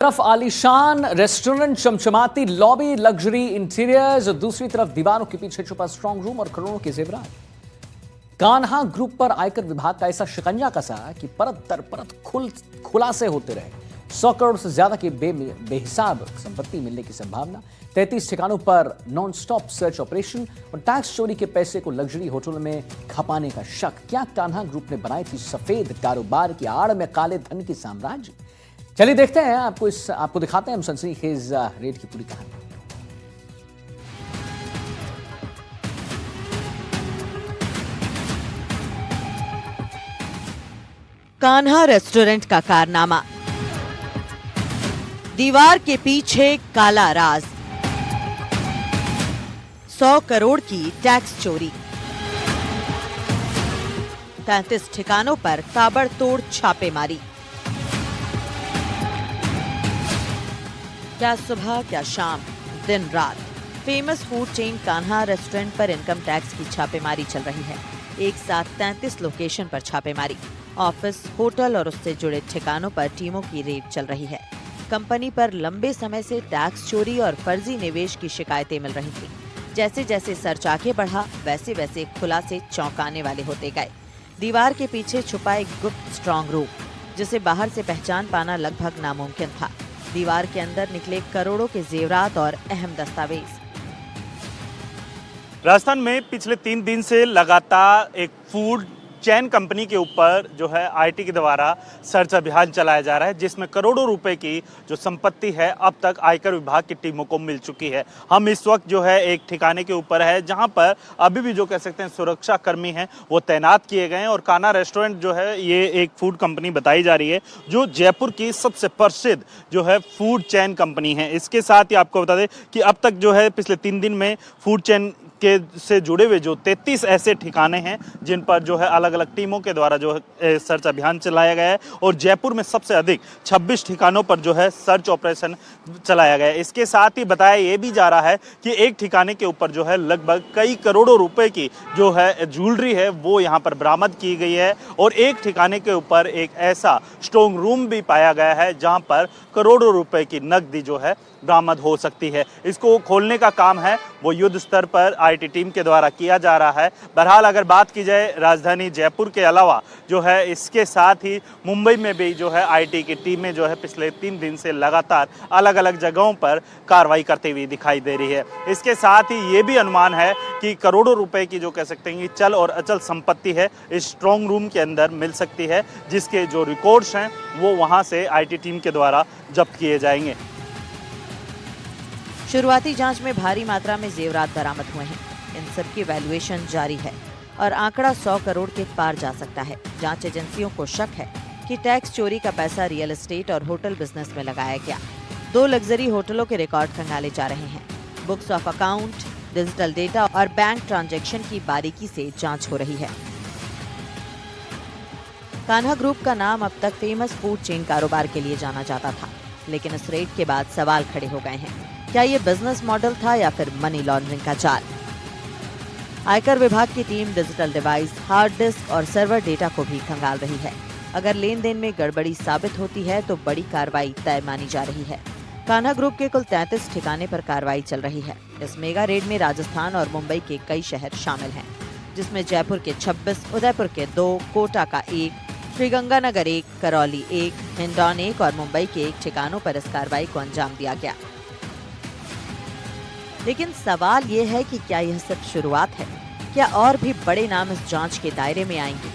तरफ आलीशान रेस्टोरेंट, चमचमाती लॉबी, लग्जरी इंटीरियर्स और दूसरी तरफ दीवारों के पीछे छुपा स्ट्रांग रूम और करोड़ों के जेवरात। कान्हा ग्रुप पर आयकर विभाग का ऐसा शिकंजा कसा कि परत दर परत खुलासे होते रहे। 100 करोड़ से ज्यादा की बेहिसाब संपत्ति मिलने की संभावना, 33 ठिकानों पर नॉन स्टॉप सर्च ऑपरेशन और टैक्स चोरी के पैसे को लग्जरी होटलों में खपाने का शक। क्या कान्हा ग्रुप ने बनाई थी सफेद कारोबार की आड़ में काले धन की साम्राज्य? चलिए देखते हैं, आपको दिखाते हैं हम सनसनीखेज रेड की पूरी कहानी। कान्हा रेस्टोरेंट का कारनामा, दीवार के पीछे काला राज, 100 करोड़ की टैक्स चोरी, 33 ठिकानों पर ताबड़तोड़ छापेमारी। क्या सुबह क्या शाम, दिन रात, famous food chain Kanha restaurant पर इनकम टैक्स की छापेमारी चल रही है। एक साथ 33 लोकेशन पर छापेमारी, ऑफिस, होटल और उससे जुड़े ठिकानों पर टीमों की रेड चल रही है। कंपनी पर लंबे समय से टैक्स चोरी और फर्जी निवेश की शिकायतें मिल रही थी। जैसे जैसे सर्च आगे बढ़ा, वैसे वैसे खुलासे चौंकाने वाले होते गए। दीवार के पीछे छुपा एक गुप्त स्ट्रांग रूम, जिसे बाहर से पहचान पाना लगभग नामुमकिन था। दीवार के अंदर निकले करोड़ों के जेवरात और अहम दस्तावेज। राजस्थान में पिछले 3 दिन से लगातार एक फूड चैन कंपनी के ऊपर जो है आईटी के द्वारा सर्च अभियान चलाया जा रहा है, जिसमें करोड़ों रुपए की जो संपत्ति है अब तक आयकर विभाग की टीमों को मिल चुकी है। हम इस वक्त जो है एक ठिकाने के ऊपर है, जहां पर अभी भी जो कह सकते हैं सुरक्षा कर्मी हैं वो तैनात किए गए हैं। और कान्हा रेस्टोरेंट जो है ये एक फूड कंपनी बताई जा रही है, जो जयपुर की सबसे प्रसिद्ध जो है फूड चैन कंपनी है। इसके साथ ही आपको बता दें कि अब तक जो है पिछले 3 दिन में फूड चैन के से जुड़े हुए जो 33 ऐसे ठिकाने हैं जिन पर जो है अलग अलग टीमों के द्वारा जो है सर्च अभियान चलाया गया है। और जयपुर में सबसे अधिक 26 ठिकानों पर जो है सर्च ऑपरेशन चलाया गया है। इसके साथ ही बताया ये भी जा रहा है कि एक ठिकाने के ऊपर जो है लगभग कई करोड़ों रुपए की जो है ज्वेलरी है वो यहाँ पर बरामद की गई है। और एक ठिकाने के ऊपर एक ऐसा स्ट्रांग रूम भी पाया गया है जहाँ पर करोड़ों रुपए की नकदी जो है बरामद हो सकती है। इसको खोलने का काम है वो युद्ध स्तर पर आईटी टीम के द्वारा किया जा रहा है। बहरहाल अगर बात की जाए राजधानी जयपुर के अलावा जो है इसके साथ ही मुंबई में भी जो है आईटी की टीमें जो है पिछले 3 दिन से लगातार अलग अलग जगहों पर कार्रवाई करती हुई दिखाई दे रही है। इसके साथ ही ये भी अनुमान है कि करोड़ों रुपए की जो कह सकते हैं चल और अचल संपत्ति है इस स्ट्रांग रूम के अंदर मिल सकती है, जिसके जो रिकॉर्ड्स हैं वो वहाँ से आईटी टीम के द्वारा जब्त किए जाएंगे। शुरुआती जांच में भारी मात्रा में जेवरात बरामद हुए हैं। इन सब की वैल्यूएशन जारी है और आंकड़ा 100 करोड़ के पार जा सकता है। जांच एजेंसियों को शक है कि टैक्स चोरी का पैसा रियल एस्टेट और होटल बिजनेस में लगाया गया। 2 लग्जरी होटलों के रिकॉर्ड खंगाले जा रहे हैं। Books of account, digital data और बैंक ट्रांजैक्शन की बारीकी से जांच हो रही है। कान्हा ग्रुप का नाम अब तक फेमस फूड चेन कारोबार के लिए जाना जाता था, लेकिन इस रेड के बाद सवाल खड़े हो गए हैं। क्या ये बिजनेस मॉडल था या फिर मनी लॉन्ड्रिंग का जाल? आयकर विभाग की team digital device, hard disk और सर्वर डेटा को भी खंगाल रही है। अगर लेन देन में गड़बड़ी साबित होती है तो बड़ी कार्रवाई तय मानी जा रही है। कान्हा ग्रुप के कुल 33 ठिकाने पर कार्रवाई चल रही है। इस मेगा रेड में राजस्थान और मुंबई के कई शहर शामिल हैं, जिसमें जयपुर के 26, उदयपुर के 2, कोटा का 1, श्रीगंगानगर 1, करौली 1, हिंडौन 1 और मुंबई के 1 ठिकानों पर इस कार्रवाई को अंजाम दिया गया। लेकिन सवाल ये है कि क्या यह सिर्फ शुरुआत है? क्या और भी बड़े नाम इस जांच के दायरे में आएंगे?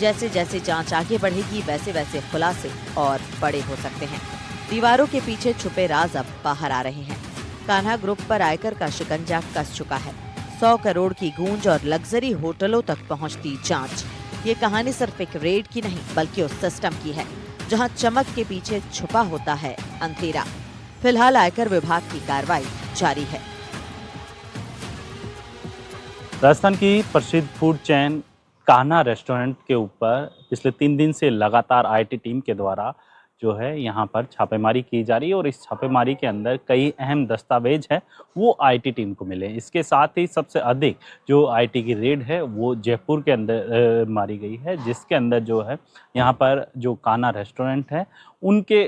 जैसे जैसे जांच आगे बढ़ेगी वैसे वैसे खुलासे और बड़े हो सकते हैं। दीवारों के पीछे छुपे राज अब बाहर आ रहे हैं। कान्हा ग्रुप पर आयकर का शिकंजा कस चुका है। 100 करोड़ की गूंज और लग्जरी होटलों तक पहुंचती जांच। ये कहानी सिर्फ एक रेड की नहीं बल्कि उस सिस्टम की है जहां चमक के पीछे छुपा होता है अंधेरा। फिलहाल आयकर विभाग की कार्रवाई जारी है। राजस्थान की प्रसिद्ध फूड चैन कान्हा रेस्टोरेंट के ऊपर पिछले 3 दिन से लगातार आईटी टीम के द्वारा जो है यहाँ पर छापेमारी की जा रही है। और इस छापेमारी के अंदर कई अहम दस्तावेज हैं वो आईटी टीम को मिले। इसके साथ ही सबसे अधिक जो आईटी की रेड है वो जयपुर के अंदर मारी गई है, जिसके अंदर जो है यहाँ पर जो कान्हा रेस्टोरेंट है उनके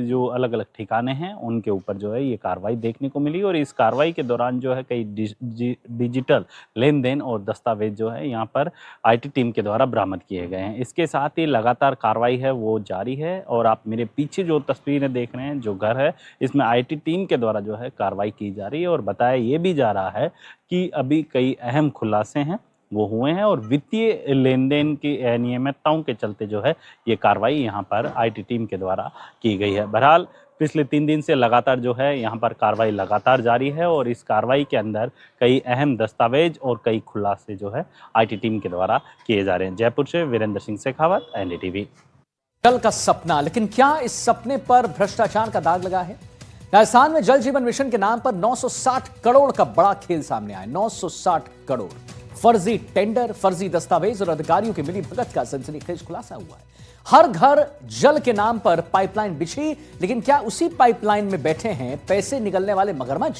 जो अलग अलग ठिकाने हैं उनके ऊपर जो है ये कार्रवाई देखने को मिली। और इस कार्रवाई के दौरान जो है कई डिजिटल लेन देन और दस्तावेज जो है यहाँ पर IT टीम के द्वारा बरामद किए गए हैं। इसके साथ ही लगातार कार्रवाई है वो जारी है। और आप मेरे पीछे जो तस्वीरें देख रहे हैं, जो घर है, इसमें IT टीम के द्वारा जो है कार्रवाई की जा रही है। और बताया ये भी जा रहा है कि अभी कई अहम खुलासे हैं वो हुए हैं और वित्तीय लेन देन की अनियमितताओं के चलते जो है ये कार्रवाई यहाँ पर IT टीम के द्वारा की गई है। बहरहाल पिछले 3 दिन से लगातार जो है यहाँ पर कार्रवाई लगातार जारी है और इस कार्रवाई के अंदर कई अहम दस्तावेज और कई खुलासे जो है IT टीम के द्वारा किए जा रहे हैं। जयपुर से वीरेंद्र सिंह शेखावत, NDTV। जल का सपना, लेकिन क्या इस सपने पर भ्रष्टाचार का दाग लगा है? राजस्थान में जल जीवन मिशन के नाम पर 960 करोड़ का बड़ा खेल सामने आया। 960 करोड़ फर्जी टेंडर, फर्जी दस्तावेज और अधिकारियों की मिली भगत का सनसनीखेज खुलासा हुआ है। हर घर जल के नाम पर पाइपलाइन बिछी, लेकिन क्या उसी पाइपलाइन में बैठे हैं पैसे निकलने वाले मगरमच्छ?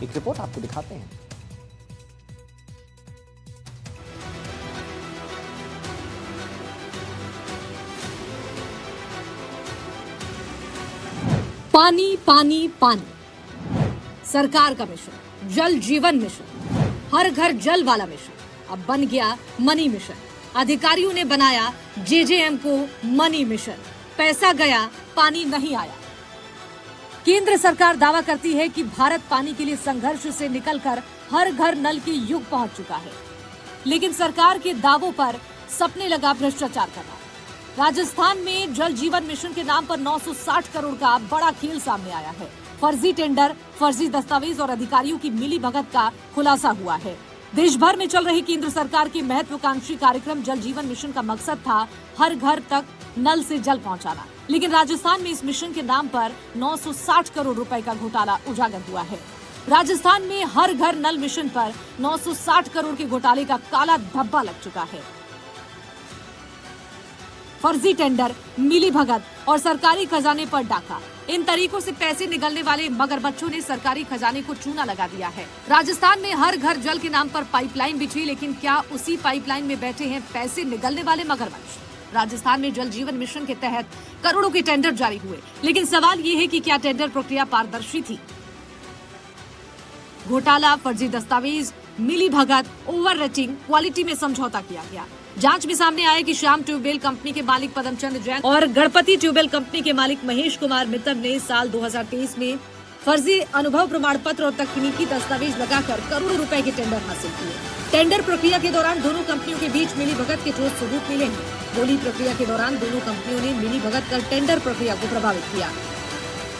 एक रिपोर्ट आपको दिखाते हैं। पानी पानी पानी, सरकार का मिशन जल जीवन मिशन, हर घर जल वाला मिशन अब बन गया मनी मिशन। अधिकारियों ने बनाया JJM को मनी मिशन। पैसा गया, पानी नहीं आया। केंद्र सरकार दावा करती है कि भारत पानी के लिए संघर्ष से निकलकर हर घर नल के युग पहुंच चुका है, लेकिन सरकार के दावों पर सपने लगा भ्रष्टाचार करना। राजस्थान में जल जीवन मिशन के नाम पर 960 करोड़ का बड़ा खेल सामने आया है। फर्जी टेंडर, फर्जी दस्तावेज और अधिकारियों की मिली भगत का खुलासा हुआ है। देश भर में चल रही केंद्र सरकार की महत्वाकांक्षी कार्यक्रम जल जीवन मिशन का मकसद था हर घर तक नल से जल पहुंचाना, लेकिन राजस्थान में इस मिशन के नाम पर 960 करोड़ रुपए का घोटाला उजागर हुआ है। राजस्थान में हर घर नल मिशन पर 960 करोड़ के घोटाले का काला धब्बा लग चुका है। फर्जी टेंडर, मिली भगत और सरकारी खजाने पर डाका, इन तरीकों से पैसे निकलने वाले मगरमच्छों ने सरकारी खजाने को चूना लगा दिया है। राजस्थान में हर घर जल के नाम पर पाइपलाइन बिछी, लेकिन क्या उसी पाइपलाइन में बैठे हैं पैसे निकलने वाले मगरमच्छ? राजस्थान में जल जीवन मिशन के तहत करोड़ों के टेंडर जारी हुए, लेकिन सवाल ये है कि क्या टेंडर प्रक्रिया पारदर्शी थी? घोटाला, फर्जी दस्तावेज, मिली भगत, ओवर रेटिंग, क्वालिटी में समझौता किया गया। जांच में सामने आया कि श्याम ट्यूबवेल कंपनी के मालिक पदमचंद जैन और गणपति ट्यूबवेल कंपनी के मालिक महेश कुमार मित्तल ने साल 2023 में फर्जी अनुभव प्रमाण पत्र और तकनीकी दस्तावेज लगाकर करोड़ों रुपए के टेंडर हासिल किए। टेंडर प्रक्रिया के दौरान दोनों कंपनियों के बीच मिली भगत के ठोस सबूत मिले हैं। बोली प्रक्रिया के दौरान दोनों कंपनियों ने मिली भगत कर टेंडर प्रक्रिया को प्रभावित किया।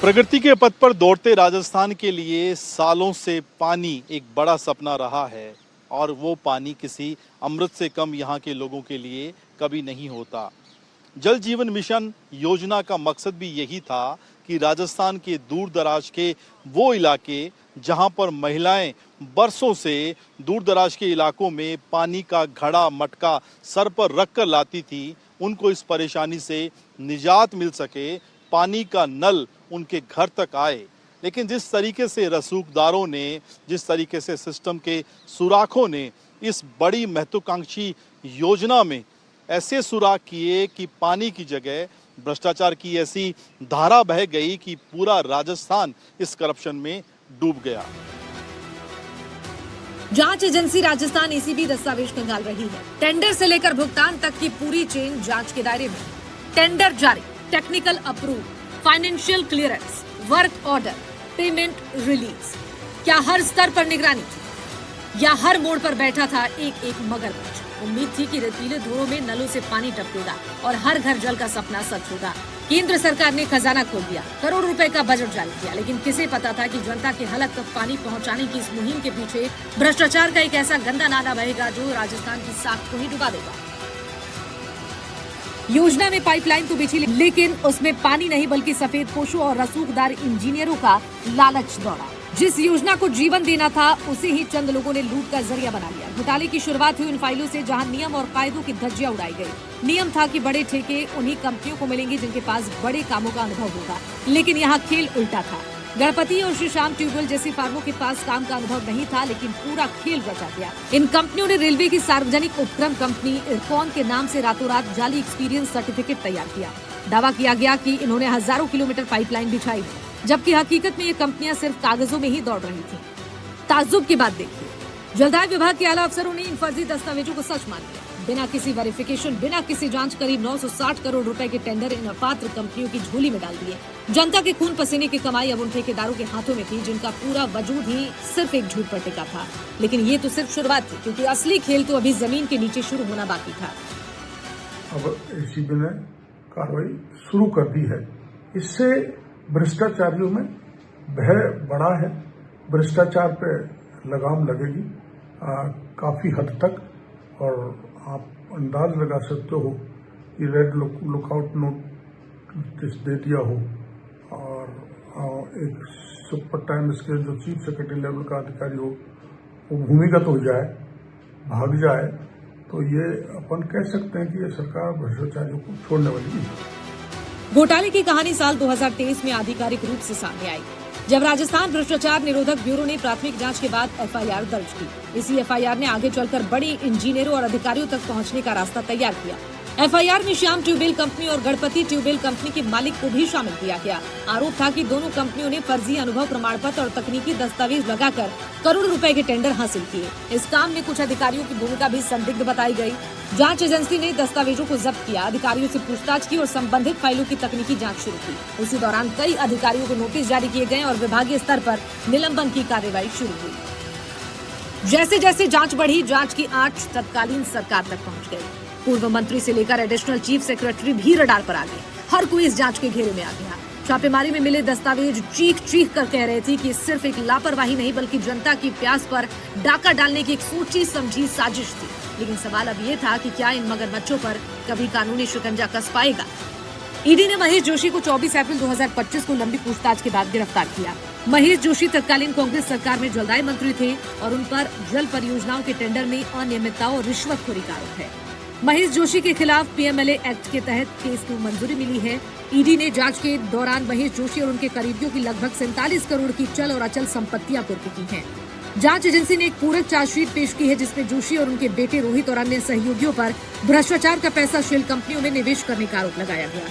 प्रगति के पथ पर दौड़ते राजस्थान के लिए सालों से पानी एक बड़ा सपना रहा है और वो पानी किसी अमृत से कम यहाँ के लोगों के लिए कभी नहीं होता। जल जीवन मिशन योजना का मकसद भी यही था कि राजस्थान के दूर दराज के वो इलाके जहाँ पर महिलाएं बरसों से दूर दराज के इलाकों में पानी का घड़ा मटका सर पर रख कर लाती थी, उनको इस परेशानी से निजात मिल सके, पानी का नल उनके घर तक आए। लेकिन जिस तरीके से रसूखदारों ने, जिस तरीके से सिस्टम के सुराखों ने इस बड़ी महत्वाकांक्षी योजना में ऐसे सुराख किए कि पानी की जगह भ्रष्टाचार की ऐसी धारा बह गई कि पूरा राजस्थान इस करप्शन में डूब गया। जांच एजेंसी राजस्थान ACB दस्तावेज खंगाल रही है। टेंडर से लेकर भुगतान तक की पूरी चेन जांच के दायरे में। टेंडर जारी, technical approve, financial clearance, work order, payment release. क्या हर स्तर पर निगरानी थी या हर मोड़ पर बैठा था एक एक मगरमच्छ? उम्मीद थी कि रेतीले धुओं में नलों से पानी टपकेगा और हर घर जल का सपना सच होगा। केंद्र सरकार ने खजाना खोल दिया, करोड़ रुपए का बजट जारी किया, लेकिन किसे पता था कि जनता के हलक तक पानी पहुंचाने की इस मुहिम के पीछे भ्रष्टाचार का एक ऐसा गंदा नाला बहेगा जो राजस्थान की साख को ही डुबा देगा। योजना में पाइपलाइन तो बिछी, लेकिन उसमें पानी नहीं बल्कि सफेद पोशों और रसूखदार इंजीनियरों का लालच दौड़ा। जिस योजना को जीवन देना था उसे ही चंद लोगों ने लूट का जरिया बना लिया। घोटाले की शुरुआत हुई उन फाइलों से जहां नियम और कायदों की धज्जियां उड़ाई गई। नियम था कि बड़े ठेके उन्हीं कंपनियों को मिलेंगे जिनके पास बड़े कामों का अनुभव होगा, लेकिन यहाँ खेल उल्टा था। गणपति और श्री श्याम ट्यूबवेल जैसी फार्मों के पास काम का अनुभव नहीं था, लेकिन पूरा खेल रचा गया। इन कंपनियों ने रेलवे की सार्वजनिक उपक्रम कंपनी इरकॉन के नाम से रातों रात जाली एक्सपीरियंस सर्टिफिकेट तैयार किया। दावा किया गया कि इन्होंने हजारों किलोमीटर पाइपलाइन बिछाई है, जबकि हकीकत में ये कंपनियां सिर्फ कागजों में ही दौड़ रही थी। ताज्जुब की बात देखिए, जलदाय विभाग के आला अफसरों ने इन फर्जी दस्तावेजों को सच मान लिया। बिना किसी वेरिफिकेशन, बिना किसी जांच करीब 960 करोड़ रुपए के टेंडर इन अपात्र कंपनियों की झोली में डाल दिए। जनता के खून पसीने की कमाई अब उन ठेकेदारों के हाथों में थी, जिनका पूरा वजूद ही सिर्फ एक झूठ पर टिका था। लेकिन ये तो सिर्फ शुरुआत थी, क्योंकि असली खेल तो अभी जमीन के नीचे शुरू होना बाकी था। अब एसीबी ने कार्रवाई शुरू कर दी है। इससे भ्रष्टाचारियों में भय बढ़ा है, भ्रष्टाचार पे लगाम लगेगी काफी हद तक। और आप अंदाज लगा सकते हो कि रेड लुकआउट नोटिस दे दिया हो और एक सुपर टाइम इसके जो चीफ सेक्रेटरी लेवल का अधिकारी हो वो भूमिगत हो जाए, भाग जाए, तो ये अपन कह सकते हैं कि ये सरकार भ्रष्टाचारियों को छोड़ने वाली है। घोटाले की कहानी साल 2023 में आधिकारिक रूप से सामने आई, जब राजस्थान भ्रष्टाचार निरोधक ब्यूरो ने प्राथमिक जांच के बाद एफआईआर दर्ज की। इसी एफआईआर ने आगे चलकर बड़ी इंजीनियरों और अधिकारियों तक पहुंचने का रास्ता तैयार किया। एफआईआर में श्याम ट्यूबवेल कंपनी और गणपति ट्यूबवेल कंपनी के मालिक को भी शामिल किया गया। आरोप था कि दोनों कंपनियों ने फर्जी अनुभव प्रमाण पत्र और तकनीकी दस्तावेज लगाकर करोड़ों रुपए के टेंडर हासिल किए। इस काम में कुछ अधिकारियों की भूमिका भी संदिग्ध बताई गई। जांच एजेंसी ने दस्तावेजों को जब्त किया, अधिकारियों से पूछताछ की और संबंधित फाइलों की तकनीकी जांच शुरू की। उसी दौरान कई अधिकारियों को नोटिस जारी किए गए और विभागीय स्तर पर निलंबन की कार्रवाई शुरू हुई। जैसे जैसे जांच बढ़ी, जांच की आंच तत्कालीन सरकार तक पहुंच गई। पूर्व मंत्री से लेकर एडिशनल चीफ सेक्रेटरी भी रडार पर आ गए। हर कोई इस जांच के घेरे में आ गया। छापेमारी में मिले दस्तावेज चीख चीख कर कह रहे थे कि सिर्फ एक लापरवाही नहीं, बल्कि जनता की प्यास पर डाका डालने की एक सोची समझी साजिश थी। लेकिन सवाल अब ये था कि क्या इन मगरमच्छों पर कभी कानूनी शिकंजा कस पाएगा। ईडी ने महेश जोशी को 24 अप्रैल 2025 को लंबी पूछताछ के बाद गिरफ्तार किया। महेश जोशी तत्कालीन कांग्रेस सरकार में जलदाय मंत्री थे और उन पर जल परियोजनाओं के टेंडर में अनियमितताओं और रिश्वतखोरी का आरोप है। महेश जोशी के खिलाफ पीएमएलए एक्ट के तहत केस को मंजूरी मिली है। ईडी ने जांच के दौरान महेश जोशी और उनके करीबियों की लगभग 47 करोड़ की चल और अचल संपत्तियां कुर्क की हैं। जांच एजेंसी ने एक पूरक चार्जशीट पेश की है, जिसमें जोशी और उनके बेटे रोहित और अन्य सहयोगियों पर भ्रष्टाचार का पैसा शेल कंपनियों में निवेश करने का आरोप लगाया गया।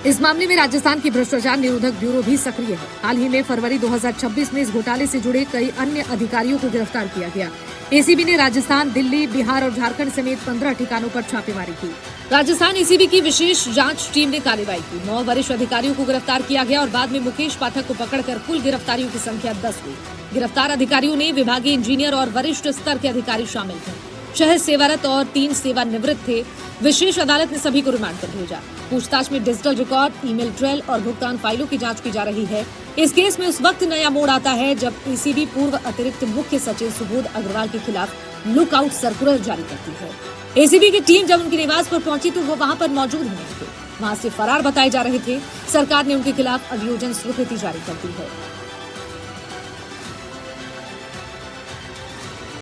इस मामले में राजस्थान की भ्रष्टाचार निरोधक ब्यूरो भी सक्रिय है। हाल ही में फरवरी 2026 में इस घोटाले से जुड़े कई अन्य अधिकारियों को गिरफ्तार किया गया। एसीबी ने राजस्थान, दिल्ली, बिहार और झारखंड समेत 15 ठिकानों पर छापेमारी की। राजस्थान एसीबी की विशेष जांच टीम ने कार्रवाई की। 9 वरिष्ठ अधिकारियों को गिरफ्तार किया गया और बाद में मुकेश पाठक को पकड़कर कुल गिरफ्तारियों की संख्या 10 हुई। गिरफ्तार अधिकारियों ने विभागीय इंजीनियर और वरिष्ठ स्तर के अधिकारी शामिल थे। 6 सेवारत और 3 सेवानिवृत्त थे। विशेष अदालत ने सभी को रिमांड पर भेजा। पूछताछ में डिजिटल रिकॉर्ड, ईमेल ट्रेल और भुगतान फाइलों की जांच की जा रही है। इस केस में उस वक्त नया मोड़ आता है जब एसीबी पूर्व अतिरिक्त मुख्य सचिव सुबोध अग्रवाल के खिलाफ लुकआउट सर्कुलर जारी करती है। एसीबी की टीम जब उनके निवास पर पहुंची तो वो वहां पर मौजूद ही नहीं थे। वहां से फरार बताए जा रहे थे। सरकार ने उनके खिलाफ अभियोजन स्वीकृति जारी कर दी है।